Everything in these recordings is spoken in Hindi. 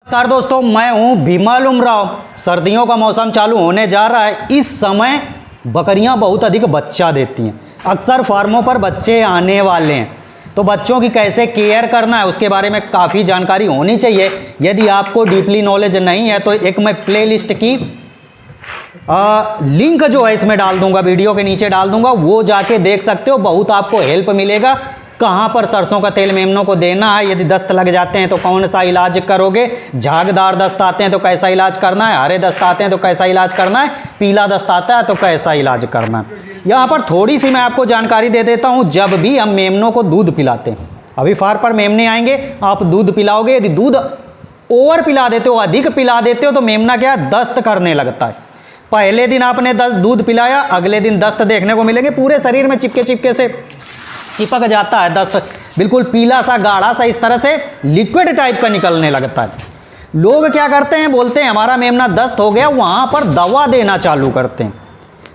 नमस्कार दोस्तों, मैं हूं भीमल उमराव। सर्दियों का मौसम चालू होने जा रहा है। इस समय बकरियां बहुत अधिक बच्चा देती हैं। अक्सर फार्मों पर बच्चे आने वाले हैं, तो बच्चों की कैसे केयर करना है उसके बारे में काफ़ी जानकारी होनी चाहिए। यदि आपको डीपली नॉलेज नहीं है तो एक मैं प्लेलिस्ट की लिंक जो है इसमें डाल दूंगा, वीडियो के नीचे डाल दूंगा, वो जाके देख सकते हो। बहुत आपको हेल्प मिलेगा। कहाँ पर सरसों का तेल मेमनों को देना है, यदि दस्त लग जाते हैं तो कौन सा इलाज करोगे, झागदार दस्त आते हैं तो कैसा इलाज करना है, हरे दस्त आते हैं तो कैसा इलाज करना है, पीला दस्त आता है तो कैसा इलाज करना है। यहाँ पर थोड़ी सी मैं आपको जानकारी दे देता हूँ। जब भी हम मेमनों को दूध पिलाते हैं, अभी फार पर मेमने आएंगे, आप दूध पिलाओगे, यदि दूध ओवर पिला देते हो, अधिक पिला देते हो, तो मेमना क्या है, दस्त करने लगता है। पहले दिन आपने दूध पिलाया, अगले दिन दस्त देखने को मिलेंगे, पूरे शरीर में चिपके चिपके से चिपक जाता है दस्त, बिल्कुल पीला सा गाढ़ा सा, इस तरह से लिक्विड टाइप का निकलने लगता है। लोग क्या करते हैं, बोलते हैं हमारा मेमना दस्त हो गया, वहाँ पर दवा देना चालू करते हैं।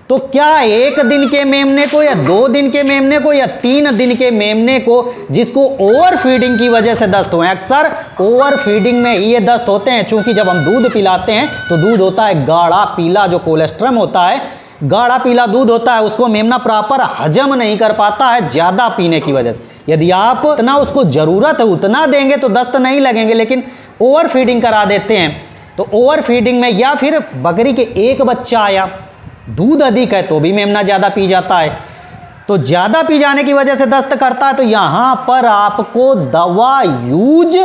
तो क्या 1 दिन के मेमने को या 2 दिन के मेमने को या 3 दिन के मेमने को, जिसको ओवर फीडिंग की वजह से दस्त हुए, अक्सर ओवर फीडिंग में ही ये दस्त होते हैं। चूंकि जब हम दूध पिलाते हैं तो दूध होता है गाढ़ा पीला, जो कोलेस्ट्रम होता है, गाढ़ा पीला दूध होता है, उसको मेमना प्रॉपर हजम नहीं कर पाता है ज़्यादा पीने की वजह से। यदि आप इतना उसको ज़रूरत है उतना देंगे तो दस्त नहीं लगेंगे, लेकिन ओवर फीडिंग करा देते हैं तो ओवर फीडिंग में, या फिर बकरी के एक बच्चा आया, दूध अधिक है तो भी मेमना ज़्यादा पी जाता है, तो ज़्यादा पी जाने की वजह से दस्त करता है। तो यहाँ पर आपको दवा यूज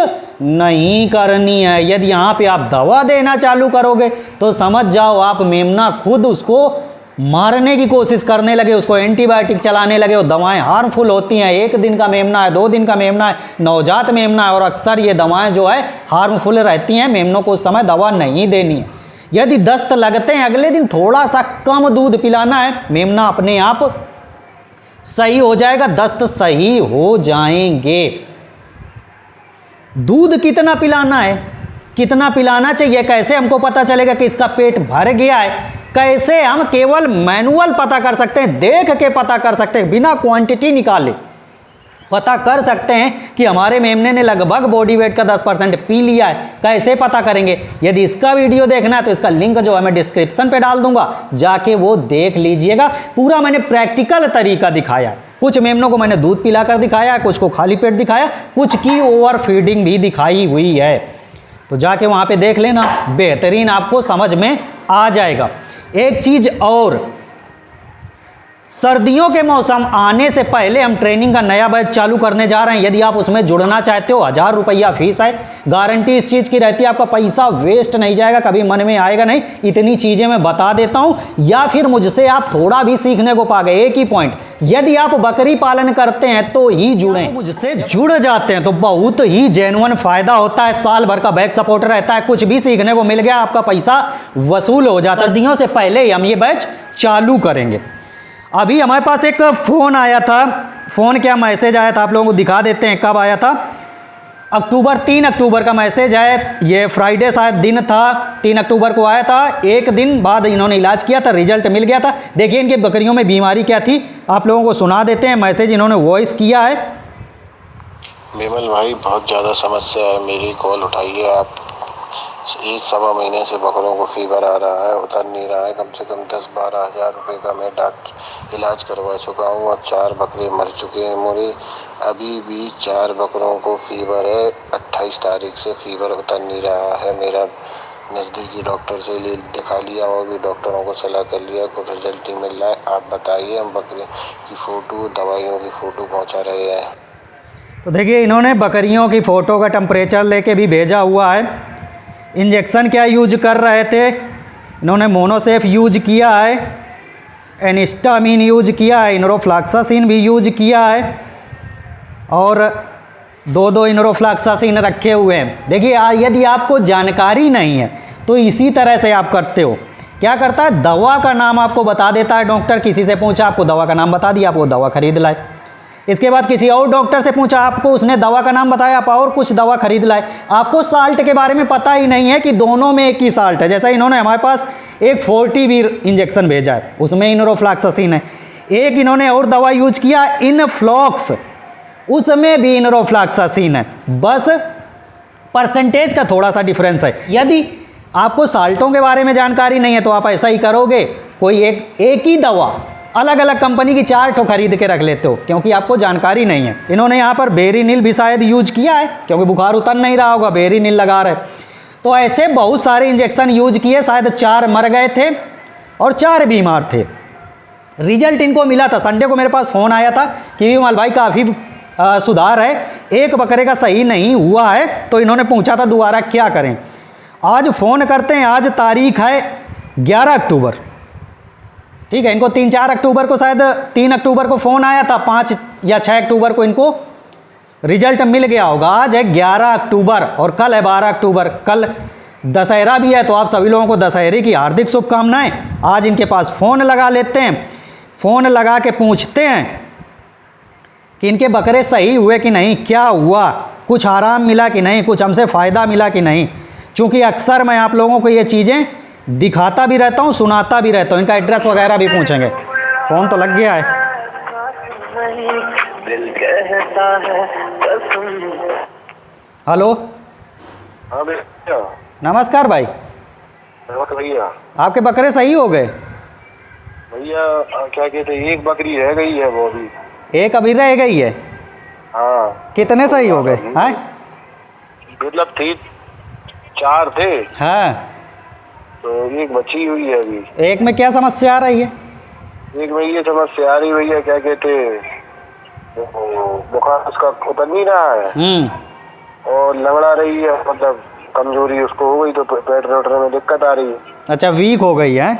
नहीं करनी है। यदि यहाँ पे आप दवा देना चालू करोगे तो समझ जाओ आप मेमना खुद उसको मारने की कोशिश करने लगे, उसको एंटीबायोटिक चलाने लगे। और दवाएं हार्मफुल होती हैं। 1 दिन का मेमना है, 2 दिन का मेमना है, नवजात मेमना है, और अक्सर ये दवाएं जो है हार्मफुल रहती हैं। मेमनों को उस समय दवा नहीं देनी है। यदि दस्त लगते हैं, अगले दिन थोड़ा सा कम दूध पिलाना है, मेमना अपने आप सही हो जाएगा, दस्त सही हो जाएंगे। दूध कितना पिलाना है, कितना पिलाना चाहिए, कैसे हमको पता चलेगा कि इसका पेट भर गया है? कैसे हम केवल मैनुअल पता कर सकते हैं, देख के पता कर सकते हैं, बिना क्वांटिटी निकाले पता कर सकते हैं कि हमारे मेमने ने लगभग बॉडी वेट का 10% पी लिया है। कैसे पता करेंगे? यदि इसका वीडियो देखना है तो इसका लिंक जो है मैं डिस्क्रिप्शन पे डाल दूंगा, जाके वो देख लीजिएगा। पूरा मैंने प्रैक्टिकल तरीका दिखाया है। कुछ मेमनों को मैंने दूध पिलाकर दिखाया है, कुछ को खाली पेट दिखाया, कुछ की ओवर फीडिंग भी दिखाई हुई है। तो जाके वहाँ पे देख लेना, बेहतरीन आपको समझ में आ जाएगा। एक चीज और, सर्दियों के मौसम आने से पहले हम ट्रेनिंग का नया बैच चालू करने जा रहे हैं। यदि आप उसमें जुड़ना चाहते हो, 1000 रुपया फीस है। गारंटी इस चीज़ की रहती है, आपका पैसा वेस्ट नहीं जाएगा, कभी मन में आएगा नहीं। इतनी चीज़ें मैं बता देता हूं, या फिर मुझसे आप थोड़ा भी सीखने को पा गए। एक ही पॉइंट, यदि आप बकरी पालन करते हैं तो ही जुड़ें, मुझसे जुड़ जाते हैं तो बहुत ही जेन्युइन फायदा होता है। साल भर का बैक सपोर्ट रहता है, कुछ भी सीखने को मिल गया, आपका पैसा वसूल हो जाता है। सर्दियों से पहले ही हम ये बैच चालू करेंगे। अभी हमारे पास एक फ़ोन आया था, फ़ोन क्या मैसेज आया था आप लोगों को दिखा देते हैं। कब आया था? 3 अक्टूबर का मैसेज है। ये फ्राइडे शायद दिन था, 3 अक्टूबर को आया था। 1 दिन बाद इन्होंने इलाज किया था, रिजल्ट मिल गया था। देखिए इनकी बकरियों में बीमारी क्या थी, आप लोगों को सुना देते हैं। मैसेज इन्होंने वॉइस किया है। विमल भाई, बहुत ज़्यादा समस्या है, मेरी कॉल उठाइए आप। 1-1.25 महीने से बकरों को फीवर आ रहा है, उतर नहीं रहा है। कम से कम 10-12 हज़ार रुपये का मैं डॉक्टर इलाज करवा चुका हूँ और 4 बकरे मर चुके हैं मेरे। अभी भी 4 बकरों को फीवर है। 28 तारीख से फीवर उतर नहीं रहा है। मेरा नज़दीकी डॉक्टर से दिखा लिया और भी डॉक्टरों को सलाह कर लिया, कुछ रिजल्ट नहीं मिल रहा है। आप बताइए, हम बकरी की फ़ोटो, दवाइयों की फ़ोटो पहुँचा रहे हैं। तो देखिए इन्होंने बकरियों की फ़ोटो का टेम्परेचर लेके भी भेजा हुआ है। इंजेक्शन क्या यूज कर रहे थे इन्होंने? मोनोसेफ यूज किया है, एनिस्टामिन यूज किया है, इनरोफ्लॉक्सासिन भी यूज किया है, और 2 इनरोफ्लॉक्सासिन रखे हुए हैं। देखिए यदि आपको जानकारी नहीं है तो इसी तरह से आप करते हो। क्या करता है, दवा का नाम आपको बता देता है डॉक्टर। किसी से पूछा, आपको दवा का नाम बता दिया, आप वो दवा खरीद लाए। इसके बाद किसी और डॉक्टर से पूछा, आपको उसने दवा का नाम बताया, आप और कुछ दवा खरीद लाए। आपको साल्ट के बारे में पता ही नहीं है कि दोनों में एक ही साल्ट है। जैसा इन्होंने हमारे पास एक 40 इंजेक्शन भेजा है, उसमें इनरोफ्लॉक्सासिन है। एक इन्होंने और दवा यूज किया, इनफ्लॉक्स, उसमें भी इनरोफ्लॉक्सासिन है। बस परसेंटेज का थोड़ा सा डिफरेंस है। यदि आपको साल्टों के बारे में जानकारी नहीं है तो आप ऐसा ही करोगे, कोई एक ही दवा अलग अलग कंपनी की 4 ठो खरीद के रख लेते हो, क्योंकि आपको जानकारी नहीं है। इन्होंने यहाँ पर बेरीनिल भी शायद यूज किया है, क्योंकि बुखार उतर नहीं रहा होगा, बेरीनिल लगा रहे। तो ऐसे बहुत सारे इंजेक्शन यूज किए, शायद 4 मर गए थे और 4 बीमार थे। रिजल्ट इनको मिला था। संडे को मेरे पास फ़ोन आया था कि विमल भाई काफ़ी सुधार है, एक बकरे का सही नहीं हुआ है। तो इन्होंने पूछा था दोबारा क्या करें। आज फ़ोन करते हैं, आज तारीख है 11 अक्टूबर, ठीक है। इनको 3-4 अक्टूबर को, शायद 3 अक्टूबर को फ़ोन आया था, 5 या 6 अक्टूबर को इनको रिजल्ट मिल गया होगा। आज है 11 अक्टूबर और कल है 12 अक्टूबर। कल दशहरा भी है, तो आप सभी लोगों को दशहरे की हार्दिक शुभकामनाएं। आज इनके पास फ़ोन लगा लेते हैं, फ़ोन लगा के पूछते हैं कि इनके बकरे सही हुए कि नहीं, क्या हुआ, कुछ आराम मिला कि नहीं, कुछ हमसे फ़ायदा मिला कि नहीं। चूँकि अक्सर मैं आप लोगों को ये चीज़ें दिखाता भी रहता हूँ, सुनाता भी रहता हूँ। इनका एड्रेस वगैरह भी पूछेंगे। फ़ोन तो लग गया है। हेलो, हाँ भैया। नमस्कार भाई। भैया आपके बकरे सही हो गए? भैया क्या कहते हैं, एक बकरी रह गई है, वो भी एक अभी रह गई है। हाँ। कितने सही हो गए? हैं, मतलब 4 थे, हाँ, तो एक बची हुई है अभी। एक में क्या समस्या आ रही है? एक में ये समस्या आ रही भैया, क्या कहते बुखार उसका उतर नहीं रहा है और लंगड़ा रही है, मतलब कमजोरी उसको हो गई, तो पेट रोटने में दिक्कत आ रही है। अच्छा, वीक हो गई है?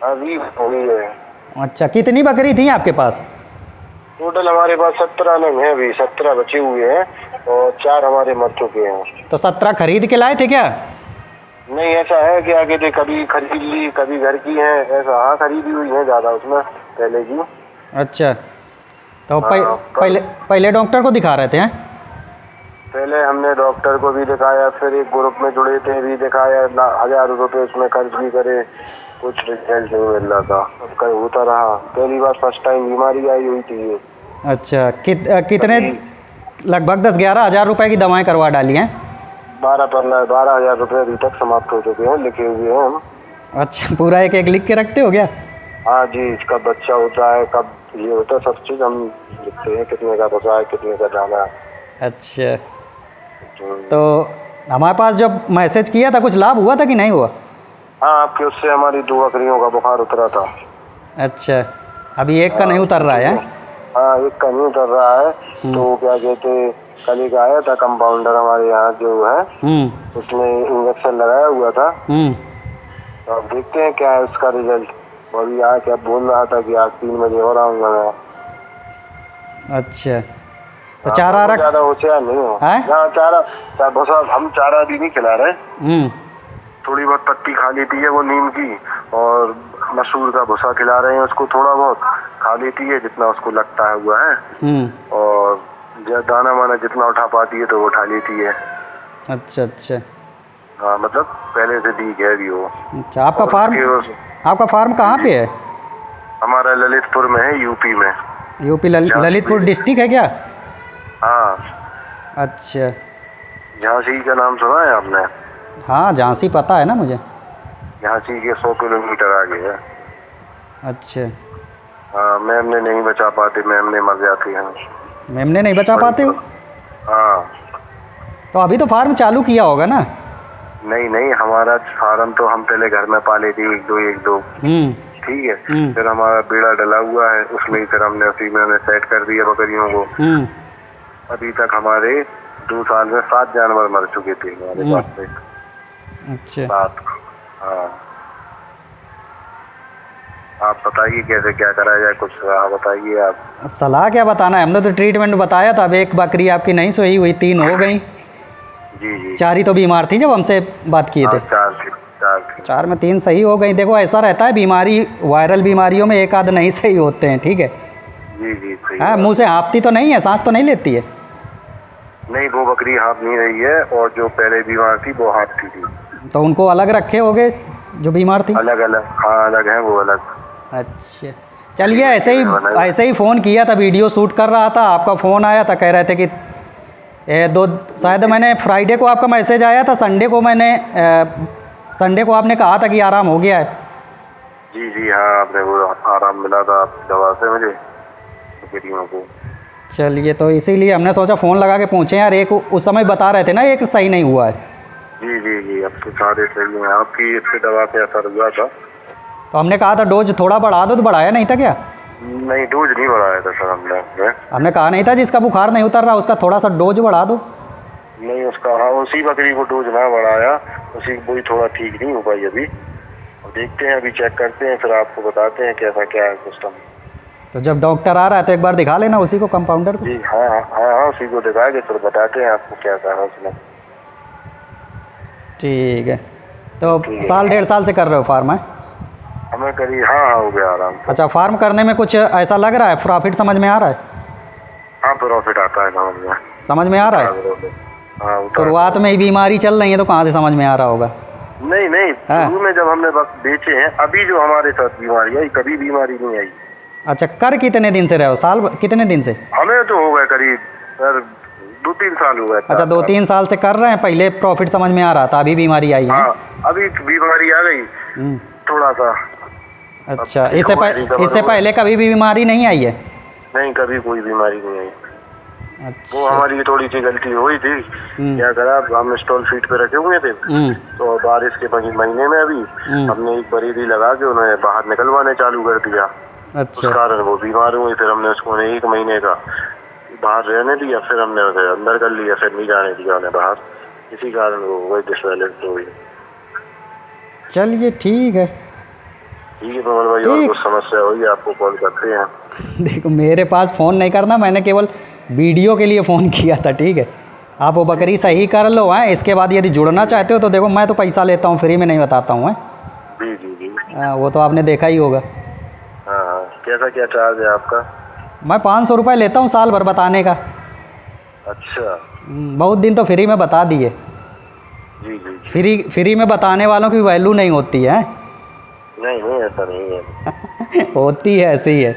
हाँ, वीक हो गई है। अच्छा, कितनी बकरी थी आपके पास? टोटल हमारे पास 17 नग हैं, अभी 17 बचे हुए हैं और 4 हमारे मर चुके हैं। तो 17 खरीद के लाए थे क्या? नहीं, ऐसा है कि आगे थे, कभी खरीद ली, कभी घर की है, ऐसा। हाँ, खरीदी हुई है ज़्यादा उसमें पहले की। अच्छा, तो पहले डॉक्टर को दिखा रहे थे? हैं, पहले हमने डॉक्टर को भी दिखाया, फिर एक ग्रुप में जुड़े थे, भी दिखाया, 1000 रुपये उसमें खर्च भी करे, कुछ रिजल्ट नहीं मिल रहा था। सब होता रहा। पहली बार फर्स्ट टाइम बीमारी आई हुई थी ये। अच्छा, कितने, लगभग 10-11 हज़ार रुपये की दवाएं करवा डाली हैं? 12-15-12 हज़ार रुपये अभी तक समाप्त हो चुके हैं, लिखे हुए हैं हम। अच्छा, पूरा एक एक लिख के रखते हो क्या? हाँ जी, कब बच्चा होता है, कब ये होता है, सब चीज़ हम लिखते हैं, कितने का बचा है, कितने का जाना है। अच्छा, तो हमारे पास जब मैसेज किया था, कुछ लाभ हुआ था कि नहीं हुआ? हाँ, आपके उससे हमारी 2 बकरियों का बुखार उतरा था। अच्छा, अभी एक का नहीं उतर रहा है? हाँ, एक का नहीं उतर रहा है। तो क्या कहते, कल एक आया था कंपाउंडर हमारे यहाँ जो है, उसने इंजेक्शन लगाया हुआ था। तो अब देखते हैं क्या है उसका रिजल्ट। अभी यहाँ क्या बोल रहा था कि आज 3 बजे और आऊँगा मैं। अच्छा, तो चारा रख, ज़्यादा होशियार नहीं हो। हाँ, चारा भूसा हम चारा भी नहीं खिला रहे, थोड़ी बहुत पत्ती खा लेती है वो नीम की, और मसूर का भूसा खिला रहे हैं उसको, थोड़ा बहुत खा लेती है जितना उसको लगता है हुआ है, और दाना वाना जितना उठा पाती है तो वो उठा लेती है। अच्छा अच्छा, हाँ, मतलब पहले से ठीक है अभी वो। अच्छा, आपका फार्म कहाँ पे है? हमारा ललितपुर में है, यूपी में। यूपी ललितपुर डिस्ट्रिक्ट है क्या? हाँ। अच्छा, झांसी का नाम सुना है आपने? हाँ, झांसी पता है ना मुझे। झांसी के 100 किलोमीटर आगे है। अच्छा, हाँ, मेमने नहीं बचा पाते, मेमने मर जाती हैं। मेमने नहीं बचा पाते हो? हाँ। तो अभी तो फार्म चालू किया होगा ना? नहीं, हमारा फार्म तो हम पहले घर में पाले थे, एक दो। ठीक है, फिर हमारा बेड़ा डला हुआ है उसमें ही, फिर हमने उसी में सेट कर दिया बकरियों को। अभी तक हमारे 2 साल में 7 जानवर मर चुके थे हमारे पास से। अच्छा, 7। हाँ, आप बताइए कैसे क्या करा जाए, कुछ बताइए आप। सलाह क्या बताना है, हमने तो ट्रीटमेंट बताया था। अब एक बकरी आपकी नहीं सोई हुई, 3 हो गई। जी। 4 ही तो बीमार थी जब हमसे बात किए थे। 4 में 3 सही हो गई। देखो, ऐसा रहता है, बीमारी, वायरल बीमारियों में एक आध नहीं सही होते हैं, ठीक है। जी। हाँ, मुँह से हाँफती तो नहीं है, सांस तो नहीं लेती है? नहीं, वो बकरी हाँफ नहीं रही है, और जो पहले बीमार थी वो हाँफती थी। तो उनको अलग रखे होगे जो बीमार थी? अलग, हाँ, अलग है वो, अलग। अच्छा, चलिए, ऐसे ही फ़ोन किया था, वीडियो शूट कर रहा था, आपका फ़ोन आया था, कह रहे थे कि शायद मैंने फ्राइडे को आपका मैसेज आया था, संडे को आपने कहा था कि आराम हो गया है। जी जी हाँ, आपने वो आराम मिला था आपकी दवा से मुझे बकरियों को। चलिए, तो इसीलिए हमने सोचा फ़ोन लगा के पूछें यार। एक उस समय बता रहे थे ना एक सही नहीं हुआ है। जी जी जी, अब तो सारे सही हैं। आपकी इससे दवा पे असर हुआ था? तो हमने कहा था डोज थोड़ा बढ़ा दो, तो बढ़ाया नहीं था क्या? नहीं, डोज नहीं बढ़ाया था सर हमने कहा नहीं था जिसका बुखार नहीं उतर रहा उसका थोड़ा सा डोज बढ़ा दो। नहीं, उसका हाँ, उसी बकरी को डोज ना बढ़ाया, उसी वही थोड़ा ठीक नहीं हो पाई अभी। देखते हैं, अभी चेक करते हैं, फिर आपको बताते हैं कैसा क्या है सिस्टम। तो जब डॉक्टर आ रहा है तो एक बार दिखा लेना उसी को, कंपाउंडर को। जी हाँ हाँ हाँ, उसी को दिखाएंगे, फिर बताते हैं आपको क्या है उसमें। ठीक है। तो साल 1.5 साल से कर रहे हो फार्म है? हमें करीब हाँ हो गया आराम से। अच्छा, फार्म करने में कुछ ऐसा लग रहा है, प्रॉफिट समझ में आ रहा है? हाँ, प्रॉफिट आता है समझ में आ रहा है। हाँ, शुरुआत में ही बीमारी चल रही है तो कहाँ से समझ में आ रहा होगा? नहीं नहीं, शुरू में जब हमने बेचे हैं, अभी जो हमारे साथ बीमारी आई, कभी बीमारी नहीं आई। अच्छा, कर कितने दिन से रहे हो? साल कितने दिन से? हमें तो हो गए करीब सर 2-3 साल हो गए। अच्छा, 2-3 साल से कर रहे हैं। पहले प्रॉफिट समझ में आ रहा था, अभी बीमारी आई है। हाँ, अभी बीमारी आ गई थोड़ा सा। अच्छा, इससे पहले कभी भी बीमारी नहीं आई है? नहीं, कभी कोई बीमारी नहीं आई। अच्छा। वो हमारी थोड़ी सी गलती हुई थी। क्या करा, हम स्टॉल फीट पे रखे हुए थे, तो बारिश के महीने में अभी हमने एक बरेदी लगा के उन्हें बाहर निकलवाने चालू कर दिया। अच्छा। उस कारण वो बीमार हुई। फिर हमने उसको 1 महीने का बाहर रहने दिया, फिर हमने उसे अंदर कर लिया, फिर नहीं जाने दिया उन्हें बाहर। इसी कारण वो वही डिसबैलेंस हुई। चलिए ठीक है। ठीक है कमल भाई, और कुछ समस्या हुई आपको कॉल करते हैं। देखो, मेरे पास फ़ोन नहीं करना, मैंने केवल वीडियो के लिए फ़ोन किया था। ठीक है, आप वो बकरी सही कर लो हैं। इसके बाद यदि जुड़ना चाहते हो तो देखो, मैं तो पैसा लेता हूँ, फ्री में नहीं बताता हूँ। जी जी जी, वो तो आपने देखा ही होगा। हाँ, कैसा क्या चार्ज है आपका? मैं 500 रुपये लेता हूँ साल भर बताने का। अच्छा। बहुत दिन तो फ्री में बता दिए। जी जी, फ्री में बताने वालों की वैल्यू नहीं होती है। नहीं नहीं, ऐसा नहीं है। होती है, ऐसी है।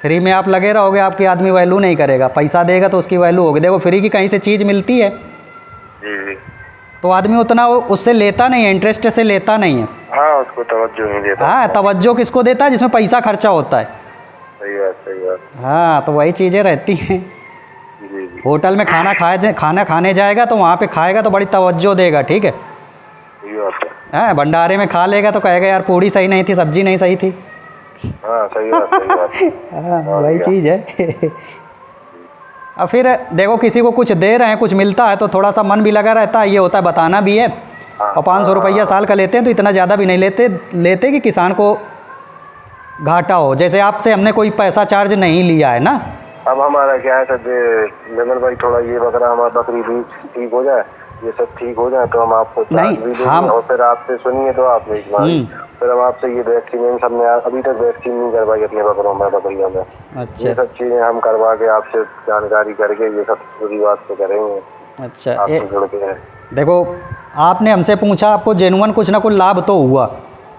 फ्री में आप लगे रहोगे, आपकी आदमी वैल्यू नहीं करेगा। पैसा देगा तो उसकी वैल्यू होगी। देखो, फ्री की कहीं से चीज़ मिलती है जी जी, तो आदमी उतना उससे लेता नहीं है, इंटरेस्ट से लेता नहीं है। हाँ, उसको तवज्जो नहीं देता। हाँ, तवज्जो किसको देता है? जिसमें पैसा खर्चा होता है। सही बात, सही बात। हाँ, तो वही चीज़ें रहती हैं। जी जी, होटल में खाना खाने जाएगा तो वहाँ पे खाएगा तो बड़ी तवज्जो देगा। ठीक है। सही बात है। हाँ, भंडारे में खा लेगा तो कहेगा यार पूड़ी सही नहीं थी, सब्जी नहीं सही थी। हाँ, सही बात, सही बात। हाँ, वही चीज़ है। अब फिर देखो, किसी को कुछ दे रहे हैं, कुछ मिलता है तो थोड़ा सा मन भी लगा रहता है। ये होता है, बताना भी है। और 500 रुपया साल का लेते हैं तो इतना ज़्यादा भी नहीं लेते कि किसान को घाटा हो। जैसे आपसे हमने कोई पैसा चार्ज नहीं लिया है ना। अब हमारा क्या है सर जंगल भाई, थोड़ा ये बकरा हमारा बकरी भी ठीक हो जाए, ये सब ठीक हो जाए तो हम आपको चार्ज भी देंगे। और फिर आपसे सुनिए तो आप फिर हम आपसे ये वैक्सीन हमने अभी तक वैक्सीन नहीं करवाई अपने बकरों में, बकरियों में। अच्छा। ये सब चीज़ें हम करवा के आपसे जानकारी करके ये सब पूरी बात से करेंगे। अच्छा, आपसे जुड़ के देखो, आपने हमसे पूछा, आपको जेन्युइन कुछ ना कुछ लाभ तो हुआ।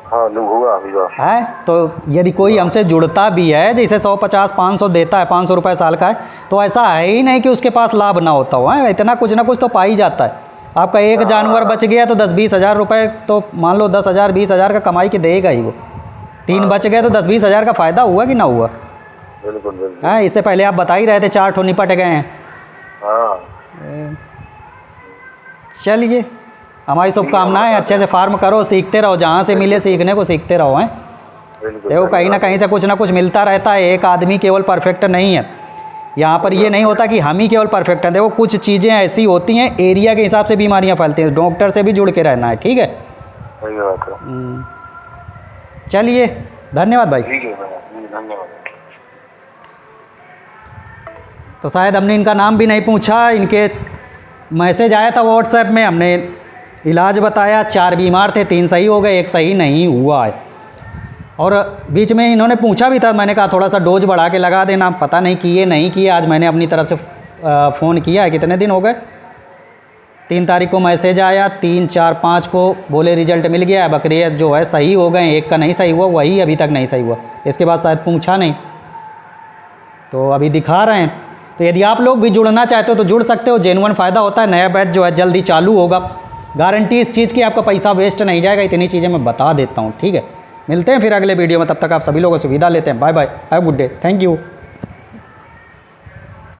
हाँ, हुआ अभी है। तो यदि कोई हमसे जुड़ता भी है, जैसे 150-500 देता है, 500 रुपये साल का है, तो ऐसा है ही नहीं कि उसके पास लाभ ना होता हो। है, इतना कुछ ना कुछ तो पा ही जाता है। आपका एक जानवर बच गया तो 10-20 हज़ार रुपये तो मान लो 10,000-20 हज़ार का कमाई के देगा ही वो। 3 बच गए तो 10-20 हज़ार का फ़ायदा हुआ कि ना हुआ? बिल्कुल बिल्कुल। हाँ, इससे पहले आप बता ही रहे थे 4 ठो निपट गए हैं। हाँ, चलिए, हमारी शुभकामनाएं। अच्छे से फार्म करो, सीखते रहो, जहाँ से मिले सीखने को सीखते रहो। हैं, देखो, कहीं ना कहीं से कुछ ना कुछ मिलता रहता है। एक आदमी केवल परफेक्ट नहीं है। यहाँ पर ये नहीं होता कि हम ही केवल परफेक्ट हैं। देखो, कुछ चीज़ें ऐसी होती हैं, एरिया के हिसाब से बीमारियाँ फैलती हैं। डॉक्टर से भी जुड़ के रहना है। ठीक है। सही बात है। चलिए, धन्यवाद भाई। ठीक है, धन्यवाद। तो शायद हमने इनका नाम भी नहीं पूछा। इनके मैसेज आया था व्हाट्सएप में, हमने इलाज बताया। 4 बीमार थे, 3 सही हो गए, 1 सही नहीं हुआ है। और बीच में इन्होंने पूछा भी था, मैंने कहा थोड़ा सा डोज बढ़ा के लगा देना। पता नहीं किए नहीं किए। आज मैंने अपनी तरफ से फ़ोन किया है। कितने दिन हो गए? 3 तारीख को मैसेज आया, 3, 4, 5 को बोले रिजल्ट मिल गया है, बकरी जो है सही हो गए। 1 का नहीं सही हुआ, वही अभी तक नहीं सही हुआ। इसके बाद शायद पूछा नहीं, तो अभी दिखा रहे हैं। तो यदि आप लोग भी जुड़ना चाहते हो तो जुड़ सकते हो, जेन्युइन फ़ायदा होता है। नया बैच जो है जल्दी चालू होगा, गारंटी इस चीज़ की, आपका पैसा वेस्ट नहीं जाएगा। इतनी चीज़ें मैं बता देता हूँ, ठीक है। मिलते हैं फिर अगले वीडियो में, तब तक आप सभी लोगों से विदा लेते हैं। Bye bye, have good day, thank you.